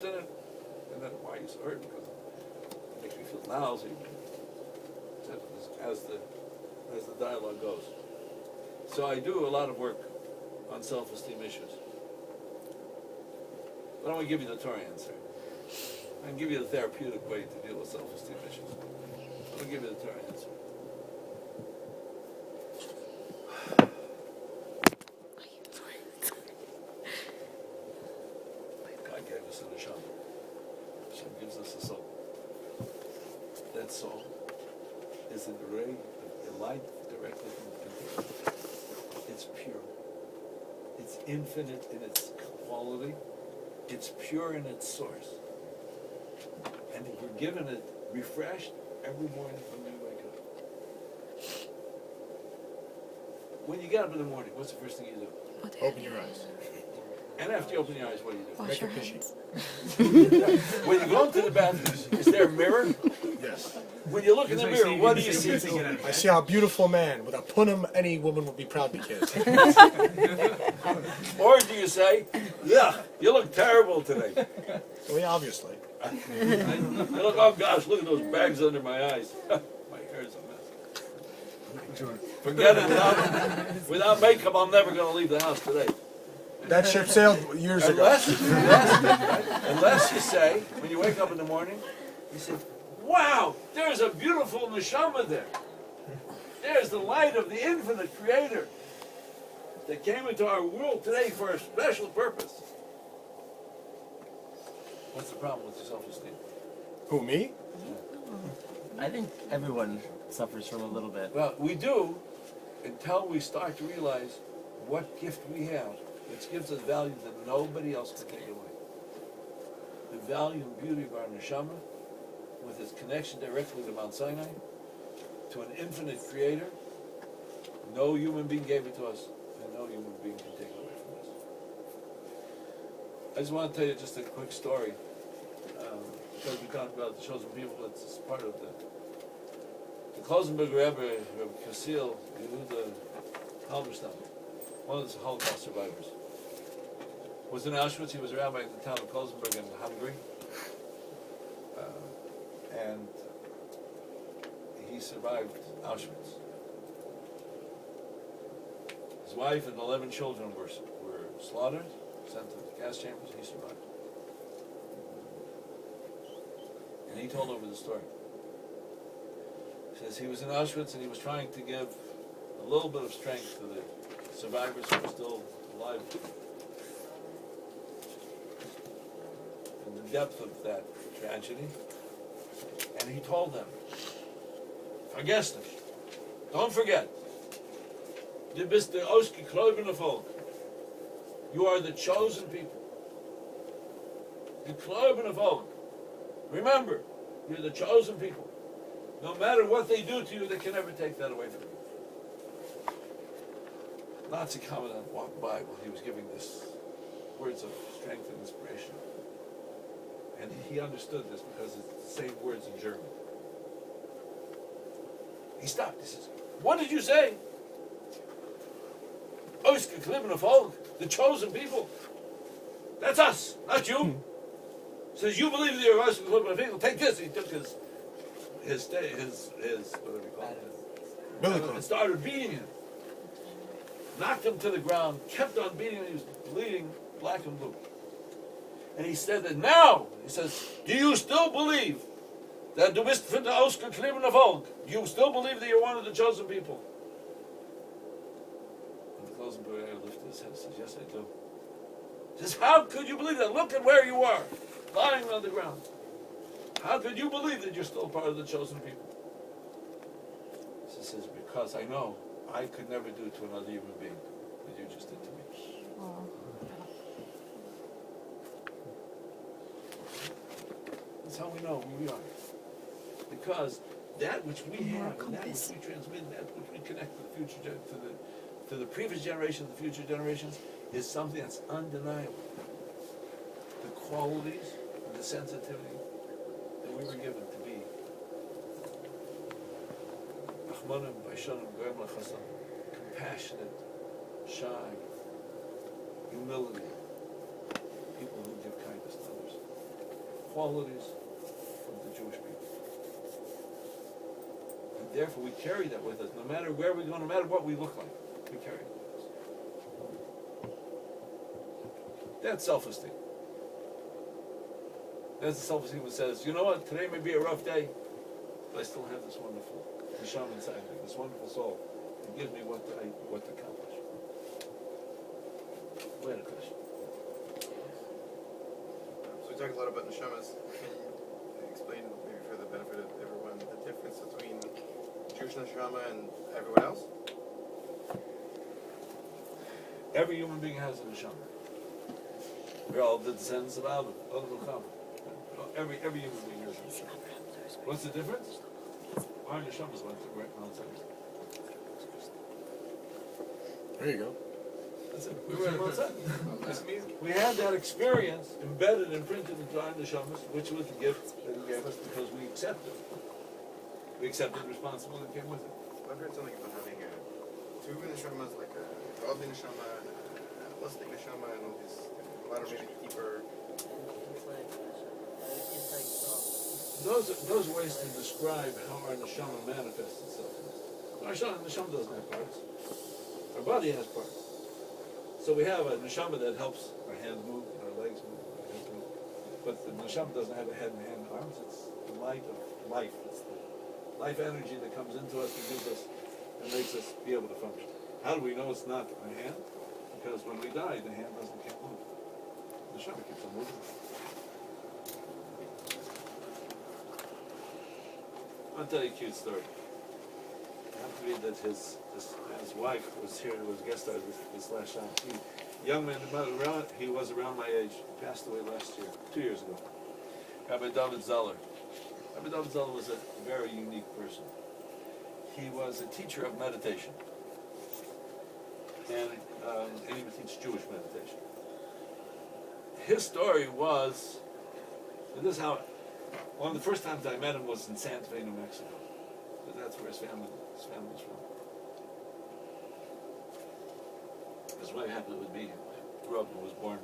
in it. And then, why are you so hurt? Because it makes me feel lousy. As the dialogue goes. So I do a lot of work on self-esteem issues. But I don't want to give you the Torah answer. I can give you the therapeutic way to deal with self-esteem issues. I'm going to give you the Torah answer. God gave us a neshama. Hashem gives us a soul. That soul is a ray, a light directly from the Creator. It's pure. It's infinite in its quality. It's pure in its source. And we're given it refreshed every morning when we wake up. When you get up in the morning, what's the first thing you do? Open your eyes. And after you open your eyes, what do you do? Make a picture. When you go into the bathroom, is there a mirror? Yes. When you look in the mirror, what do you see? I see a beautiful man. With a punim, any woman would be proud to kiss. Or do you say, yeah, you look terrible today? Well, yeah, obviously. You look, oh gosh, look at those bags under my eyes. My hair is a mess. Forget it. Without makeup, I'm never going to leave the house today. That ship sailed years ago. Unless you say, when you wake up in the morning, you say, wow, there's a beautiful neshama there. There's the light of the infinite creator that came into our world today for a special purpose. What's the problem with your self-esteem? Who, me? I think everyone suffers from a little bit. Well, we do until we start to realize what gift we have, which gives us value that nobody else can take away. The value and beauty of our neshama, with its connection directly to Mount Sinai, to an infinite creator. No human being gave it to us, and no human being can take it away from us. I just want to tell you just a quick story, because we talked about the chosen people. It's part of the Hornsteipler Rebbe, Rebbe Kasil, Yehuda Halberstam, one of the Holocaust survivors, was in Auschwitz. He was a rabbi in the town of Rosenberg in Hungary. And he survived Auschwitz. His wife and 11 children were slaughtered, sent to the gas chambers. He survived. And he told over the story. He says he was in Auschwitz and he was trying to give a little bit of strength to the survivors who were still alive. In the depth of that tragedy. And he told them, vergesst nicht, don't forget, du bist der ausgeklobene Volk. You are the chosen people. Geklobene Volk. Remember, you're the chosen people. No matter what they do to you, they can never take that away from you. Nazi commandant walked by while he was giving this words of strength and inspiration. And he understood this because it's the same words in German. He stopped. He says, what did you say? Ausgeklobene Volk, the chosen people. That's us, not you. Says, you believe that you're ausgeklobene people. Take this. He took his whatever you call it, and started beating him. Knocked him to the ground, kept on beating him. He was bleeding black and blue. And he said that now, he says, do you still believe that du bist für das ausgeklobene Volk? Do you still believe that you're one of the chosen people? And the closing prayer lifted his head and says, yes, I do. He says, how could you believe that? Look at where you are, lying on the ground. How could you believe that you're still part of the chosen people? He says, because I know I could never do to another human being what you just did to me. That's how we know who we are. Because that which we have, and that which we transmit, and that which we connect to the future, to the previous generations, the future generations, is something that's undeniable. The qualities and the sensitivity that we were given to be. Compassionate, shy, humility, people who give kindness to others. qualities of the Jewish people. And therefore we carry that with us. No matter where we go, no matter what we look like, we carry it with us. That's self-esteem. That's the self-esteem that says, you know what, today may be a rough day, but I still have this wonderful neshama inside me, this wonderful soul. It gives me what to accomplish. We had a question. So we talked a lot about neshamas. Can you explain, maybe for the benefit of everyone, the difference between Jewish neshama and everyone else? Every human being has a neshama. We're all the descendants of Adam, every human being has a neshama. What's the difference? Our neshamas went to right outside. There you go. That's it. We were outside. That's amazing. We had that experience embedded and printed into our neshamas, which was the gift that he gave us because we accepted. We accepted the responsibility that came with it. I've heard something about having two neshamas, like a godly neshama, a holistic neshama, and all these, a lot of maybe deeper. Those are ways to describe how our neshama manifests itself. Our neshama doesn't have parts. Our body has parts. So we have a neshama that helps our hands move, our legs move, our heads move. But the neshama doesn't have a head and hand and arms. It's the light of life. It's the life energy that comes into us and gives us and makes us be able to function. How do we know it's not our hand? Because when we die, the hand can't move. The neshama keeps on moving. I'll tell you a cute story. I have to read that his wife was here, was a guest star this last shot. Young man, he was around my age, passed away last year, 2 years ago. Rabbi David Zeller. Rabbi David Zeller was a very unique person. He was a teacher of meditation. And he would teach Jewish meditation. His story was, and this is how, one of the first times I met him was in Santa Fe, New Mexico. Because that's where his family was from. I was very happy it would be. I grew up and was born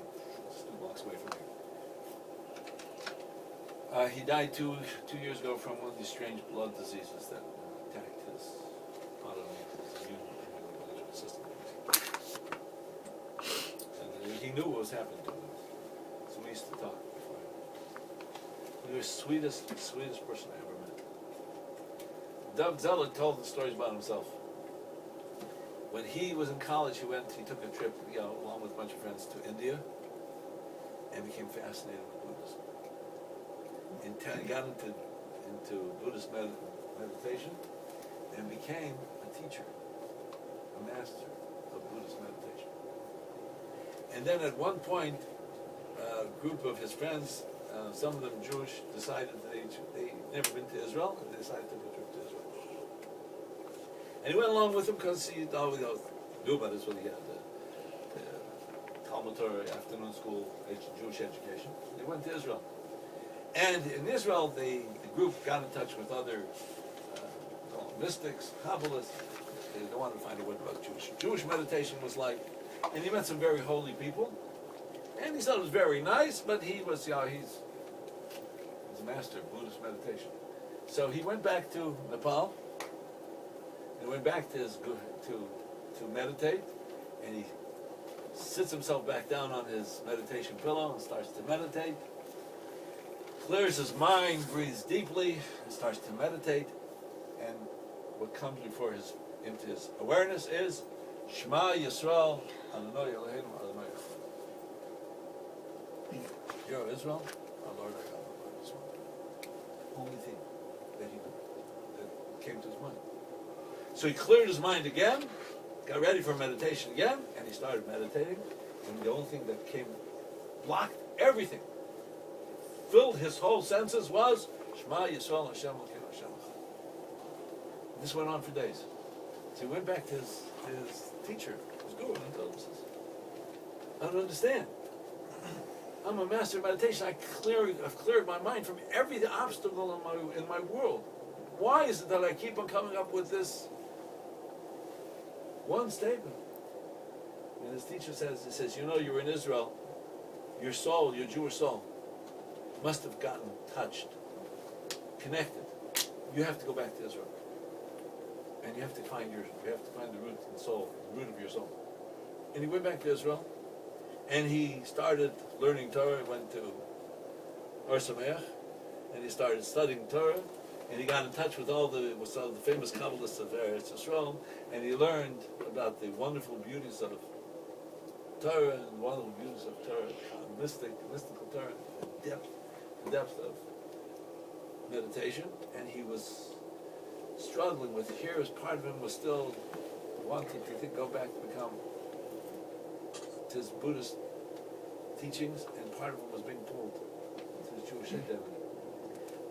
just 2 blocks away from here. He died two years ago from one of these strange blood diseases that attacked his immune system. And he knew what was happening to him. So we used to talk before. He was the sweetest person I ever met. Doug Zeller told the stories about himself. When he was in college, he took a trip, along with a bunch of friends to India, and became fascinated with Buddhism. He got into Buddhist meditation, and became a teacher, a master of Buddhist meditation. And then at one point, a group of his friends, some of them Jewish, decided that they'd never been to Israel, and they decided to take a trip to Israel. And he went along with them because he thought, knew about this when he had the Talmud Torah afternoon school Jewish education. They went to Israel. And in Israel, the group got in touch with other mystics, Kabbalists. They wanted to find out what about Jewish meditation was like. And he met some very holy people. And he thought it was very nice, but he was, he's a master of Buddhist meditation. So he went back to Nepal, and went back to to meditate, and he sits himself back down on his meditation pillow and starts to meditate, clears his mind, breathes deeply, and starts to meditate, and what comes into his awareness is Shema Yisrael Adonai Eloheinu Adonai Echad. Hear of Israel, our Lord our God, our Lord Israel. Only thing that came to his mind. So he cleared his mind again, got ready for meditation again, and he started meditating. And the only thing that blocked everything, filled his whole senses, was Shema Yisrael Hashem Elokeinu Hashem Echad. This went on for days. So he went back to his teacher, his guru, and told him, I don't understand. I'm a master of meditation. I've cleared my mind from every obstacle in my world. Why is it that I keep on coming up with this one statement? And his teacher says, you're in Israel, your soul, your Jewish soul, must have gotten touched, connected. You have to go back to Israel, and you have to find the root and soul, the root of your soul. And he went back to Israel, and he started learning Torah. He went to Or Sameach, and he started studying Torah, and he got in touch with all the famous Kabbalists of Eretz Yisrael, and he learned about the wonderful beauties of Torah and wonderful beauties of Torah, mystical Torah, the depth of meditation, and he was struggling with here as part of him was still wanting to go back to become to his Buddhist teachings, and part of him was being pulled to his Jewish identity.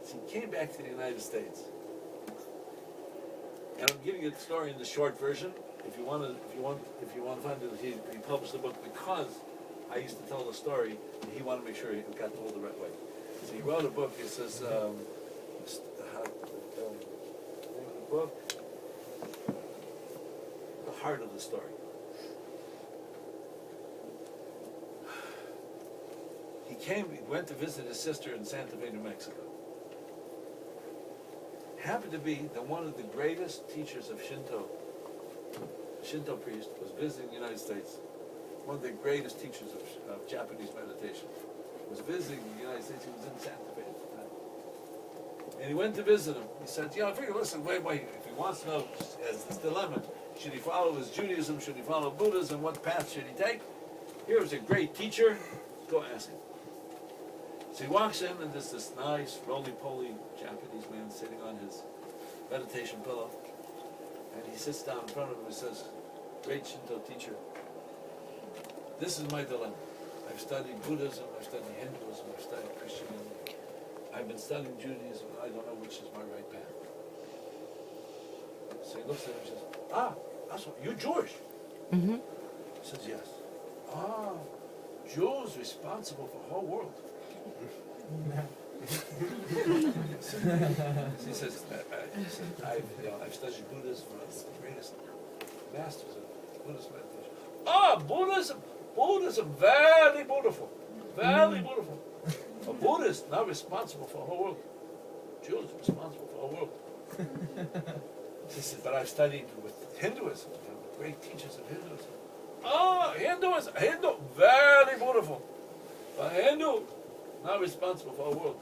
So he came back to the United States, and I'm giving you the story in the short version. If you want to find it, he published the book because I used to tell the story. And he wanted to make sure he got told the right way. So he wrote a book. It says the name of the book, The Heart of the Story. He went to visit his sister in Santa Fe, New Mexico. Happened to be that one of the greatest teachers of Shinto priest, was visiting the United States. One of the greatest teachers of Japanese meditation was visiting the United States. He was in Santa Fe at the time. And he went to visit him. He said, I figure, listen, wait, if he wants to know, as this dilemma, should he follow his Judaism, should he follow Buddhism, what path should he take? Here's a great teacher, go ask him. So he walks in, and there's this nice, roly-poly Japanese man sitting on his meditation pillow. And he sits down in front of him and says, great Shinto teacher, this is my dilemma. I've studied Buddhism, I've studied Hinduism, I've studied Christianity. I've been studying Judaism, and I don't know which is my right path. So he looks at him and says, you're Jewish? Mm-hmm. He says, yes. Jews responsible for the whole world. He says, I've studied Buddhism, one of the greatest masters of Buddhist meditation. Buddhism, very beautiful, very beautiful. A Buddhist not responsible for the whole world. Jews responsible for the whole world. He says, but I've studied with Hinduism, great teachers of Hinduism. Hindu, very beautiful. But Hindu, not responsible for the world.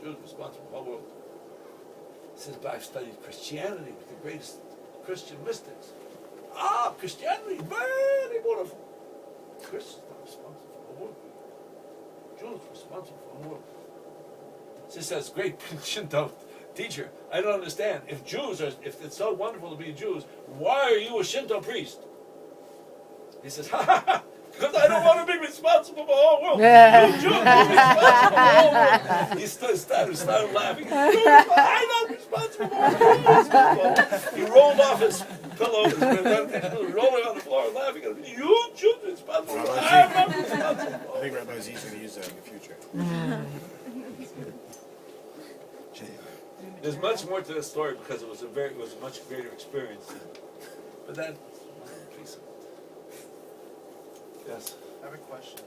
Jews responsible for the world. He says, but I've studied Christianity with the greatest Christian mystics. Christianity, very beautiful. Christians not responsible for the world. Jews responsible for the world. She says, great Shinto teacher, I don't understand. If it's so wonderful to be Jews, why are you a Shinto priest? He says, because I don't want to be responsible for the whole world. You Jews are responsible for the whole world. He started laughing. I'm not responsible for the whole world. He rolled off his pillow, rolling on the floor, laughing at him. You Jews are responsible. I'm not responsible. I think Rabbi Z's going to use that in the future. There's much more to this story because it was a much greater experience. But that piece of it. Yes. I have a question.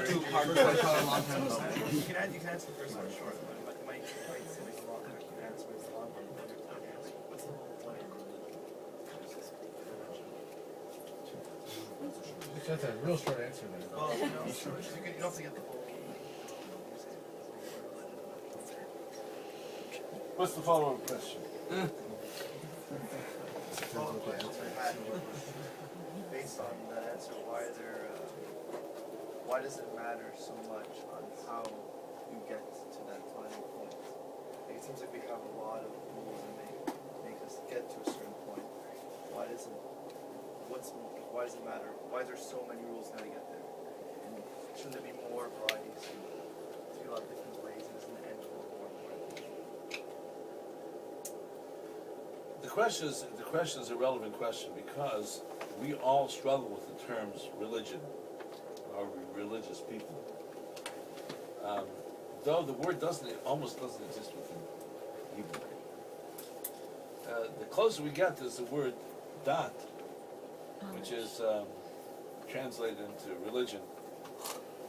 Two-part question a long time ago. You can answer the first one short. Mike said it's a long one. You can answer it's a long one. What's the whole point? That's a real short answer there. Well, you don't have to get the whole. What's the follow-up question? Based on that answer, why does it matter so much on how you get to that final point? Like, it seems like we have a lot of rules that make us get to a certain point. Why does it matter? Why is there so many rules how to get there? And shouldn't there be more varieties to figure out different ways? And isn't the end goal more important? The question is a relevant question because we all struggle with the terms religion or religious people. Though the word almost doesn't exist within Hebrew. The closer we get is the word dat, which is translated into religion.